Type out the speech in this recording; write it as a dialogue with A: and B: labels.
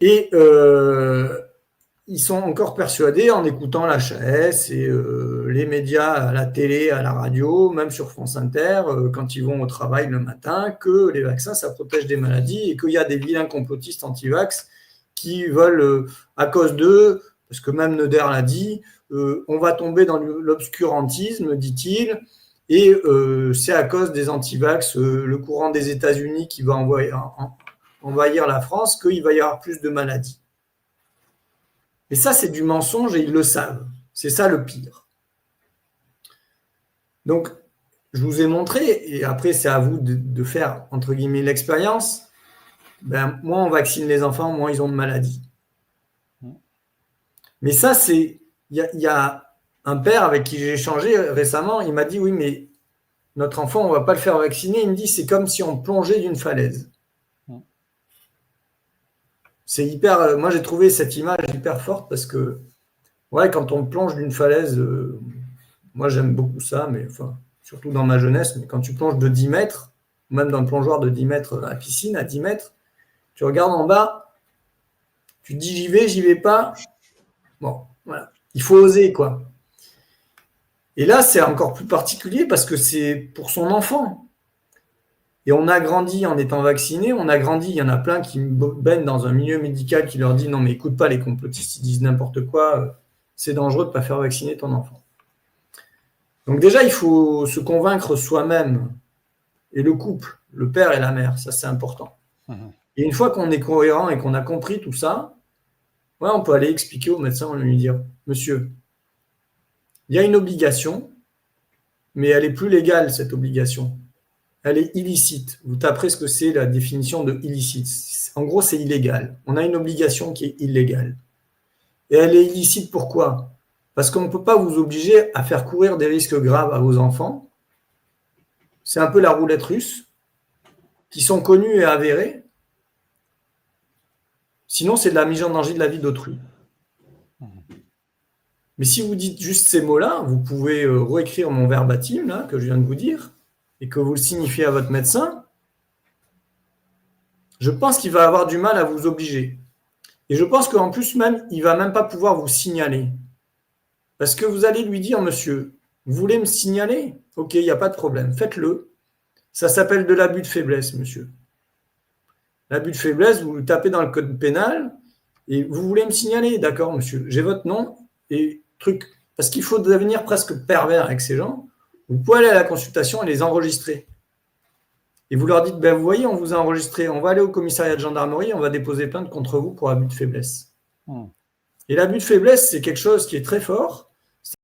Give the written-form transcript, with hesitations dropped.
A: Et ils sont encore persuadés, en écoutant l'HAS et les médias à la télé, à la radio, même sur France Inter, quand ils vont au travail le matin, que les vaccins, ça protège des maladies et qu'il y a des vilains complotistes anti-vax qui veulent, à cause d'eux, parce que même Neuder l'a dit, on va tomber dans l'obscurantisme, dit-il, et c'est à cause des anti-vax, le courant des États-Unis qui va envahir la France, qu'il va y avoir plus de maladies. Et ça, c'est du mensonge et ils le savent. C'est ça le pire. Donc, je vous ai montré, et après, c'est à vous de faire, entre guillemets, l'expérience. Ben, moins on vaccine les enfants, moins ils ont de maladies. Mais ça, c'est... Il y a un père avec qui j'ai échangé récemment, il m'a dit, oui, mais notre enfant, on ne va pas le faire vacciner. Il me dit, c'est comme si on plongeait d'une falaise. C'est hyper... Moi, j'ai trouvé cette image hyper forte parce que, ouais, quand on plonge d'une falaise, moi, j'aime beaucoup ça, mais enfin, surtout dans ma jeunesse, mais quand tu plonges de 10 mètres, même dans le plongeoir de 10 mètres à la piscine, à 10 mètres, tu regardes en bas, tu te dis j'y vais pas. Bon, voilà. Il faut oser, quoi. Et là, c'est encore plus particulier parce que c'est pour son enfant. Et on a grandi en étant vacciné, on a grandi, il y en a plein qui baignent dans un milieu médical qui leur dit non mais écoute pas les complotistes, ils disent n'importe quoi, c'est dangereux de ne pas faire vacciner ton enfant. Donc déjà, il faut se convaincre soi-même et le couple, le père et la mère, ça c'est important. Et une fois qu'on est cohérent et qu'on a compris tout ça, ouais, on peut aller expliquer au médecin, on lui dire monsieur, il y a une obligation, mais elle est plus légale cette obligation. Elle est illicite. Vous taperez ce que c'est la définition de illicite. En gros, c'est illégal. On a une obligation qui est illégale. Et elle est illicite pourquoi ? Parce qu'on ne peut pas vous obliger à faire courir des risques graves à vos enfants. C'est un peu la roulette russe, qui sont connus et avérés. Sinon, c'est de la mise en danger de la vie d'autrui. Mais si vous dites juste ces mots-là, vous pouvez réécrire mon verbatim là, que je viens de vous dire, et que vous le signifiez à votre médecin, je pense qu'il va avoir du mal à vous obliger. Et je pense qu'en plus même, il ne va même pas pouvoir vous signaler. Parce que vous allez lui dire, monsieur, vous voulez me signaler ? Ok, il n'y a pas de problème, faites-le. Ça s'appelle de l'abus de faiblesse, monsieur. L'abus de faiblesse, vous le tapez dans le code pénal, et vous voulez me signaler ? D'accord, monsieur, j'ai votre nom, et truc, parce qu'il faut devenir presque pervers avec ces gens. Vous pouvez aller à la consultation et les enregistrer. Et vous leur dites, ben vous voyez, on vous a enregistré, on va aller au commissariat de gendarmerie, on va déposer plainte contre vous pour abus de faiblesse. Et l'abus de faiblesse, c'est quelque chose qui est très fort,